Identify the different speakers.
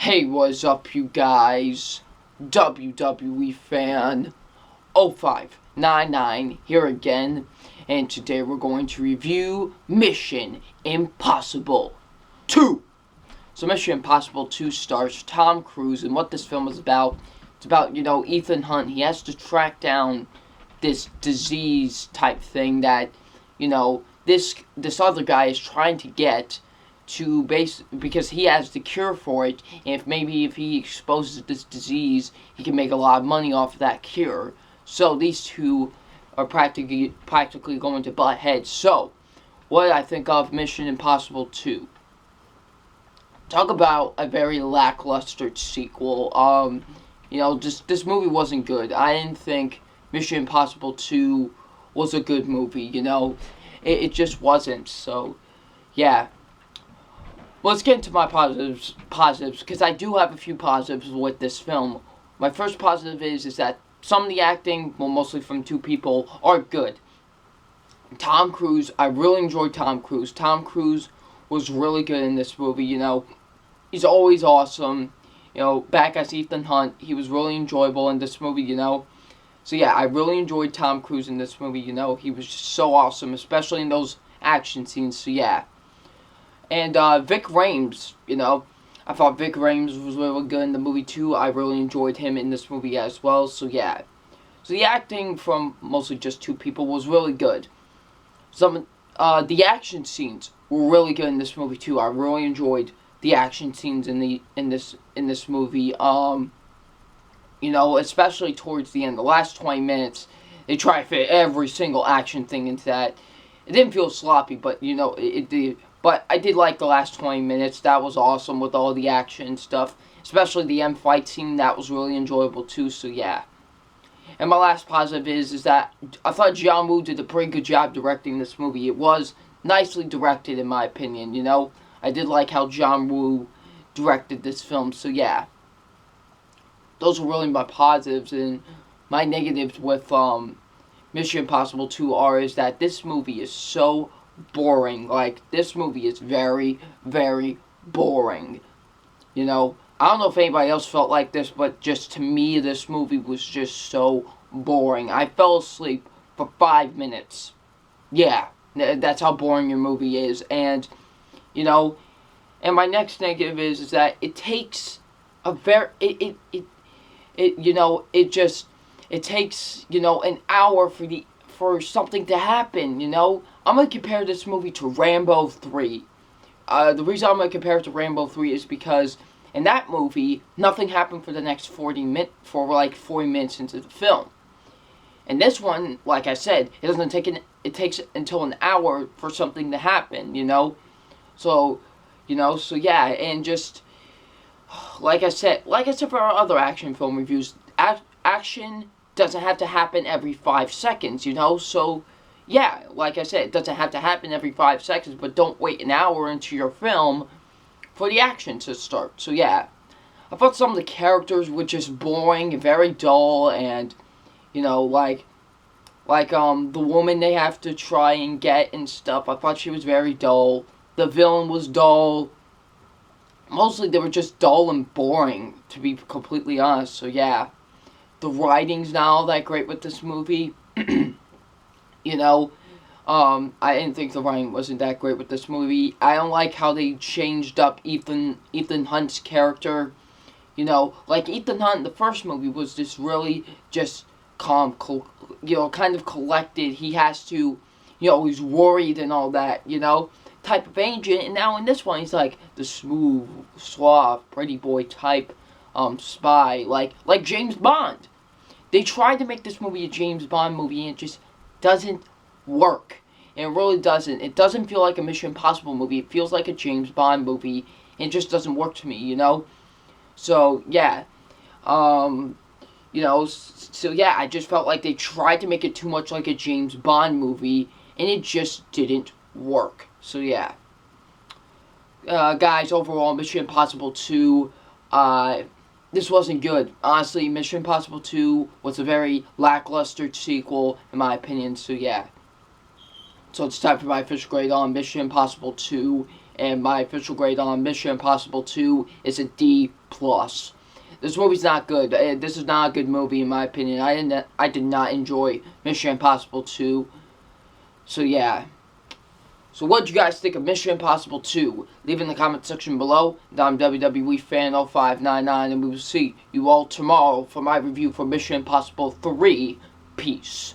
Speaker 1: Hey, what's up, you guys? WWE fan 0599 here again, and today we're going to review Mission Impossible 2. So, Mission Impossible 2 stars Tom Cruise, and what this film is about, it's about, Ethan Hunt. He has to track down this disease type thing that, this other guy is trying to get to because he has the cure for it, and if he exposes this disease, he can make a lot of money off of that cure. So these two are practically going to butt heads. So, what did I think of Mission Impossible 2? Talk about a very lackluster sequel. This movie wasn't good. I didn't think Mission Impossible 2 was a good movie. It just wasn't. So, yeah. Let's get into my positives, because I do have a few positives with this film. My first positive is that some of the acting, well, mostly from two people, are good. Tom Cruise, I really enjoyed Tom Cruise. Tom Cruise was really good in this movie, He's always awesome. Back as Ethan Hunt, he was really enjoyable in this movie, So yeah, I really enjoyed Tom Cruise in this movie, He was just so awesome, especially in those action scenes, so yeah. And Ving Rhames, I thought Ving Rhames was really good in the movie too. I really enjoyed him in this movie as well, so yeah. So the acting from mostly just two people was really good. The action scenes were really good in this movie too. I really enjoyed the action scenes in this movie. Especially towards the end, the last 20 minutes, they try to fit every single action thing into that. It didn't feel sloppy, but it did. But I did like the last 20 minutes. That was awesome with all the action and stuff. Especially the end fight scene. That was really enjoyable too, so yeah. And my last positive is that I thought John Woo did a pretty good job directing this movie. It was nicely directed in my opinion, I did like how John Woo directed this film, so yeah. Those were really my positives, and my negatives with Mission Impossible 2 is that this movie is so boring. Like, this movie is very, very boring. I don't know if anybody else felt like this, but just to me, this movie was just so boring. I fell asleep for 5 minutes. Yeah, that's how boring your movie is. And, and my next negative is that it takes a very, it takes, an hour for something to happen, I'm going to compare this movie to Rambo 3. The reason I'm going to compare it to Rambo 3 is because in that movie, nothing happened for the next 40 minutes into the film. And this one, like I said, it takes until an hour for something to happen, So, so yeah, and just, like I said for our other action film reviews, action doesn't have to happen every 5 seconds, So, yeah, like I said, it doesn't have to happen every 5 seconds, but don't wait an hour into your film for the action to start. So, yeah. I thought some of the characters were just boring and very dull, and, the woman they have to try and get and stuff, I thought she was very dull. The villain was dull. Mostly they were just dull and boring, to be completely honest, so yeah. The writing's not all that great with this movie. I didn't think the writing wasn't that great with this movie. I don't like how they changed up Ethan Hunt's character. Ethan Hunt in the first movie was just really just calm, kind of collected. He has to, he's worried and all that, type of agent. And now in this one, he's like the smooth, suave, pretty boy type spy, like James Bond. They tried to make this movie a James Bond movie, and it just doesn't work. And it really doesn't. It doesn't feel like a Mission Impossible movie. It feels like a James Bond movie, and it just doesn't work to me, So, yeah. So yeah, I just felt like they tried to make it too much like a James Bond movie, and it just didn't work. So, yeah. Guys, overall, Mission Impossible 2, this wasn't good. Honestly, Mission Impossible 2 was a very lackluster sequel, in my opinion, so yeah. So it's time for my official grade on Mission Impossible 2. and my official grade on Mission Impossible 2 is a D+. This movie's not good. This is not a good movie in my opinion. I did not enjoy Mission Impossible 2. So yeah. So what do you guys think of Mission Impossible 2? Leave in the comment section below. And I'm WWE Fan 0599, and we will see you all tomorrow for my review for Mission Impossible 3. Peace.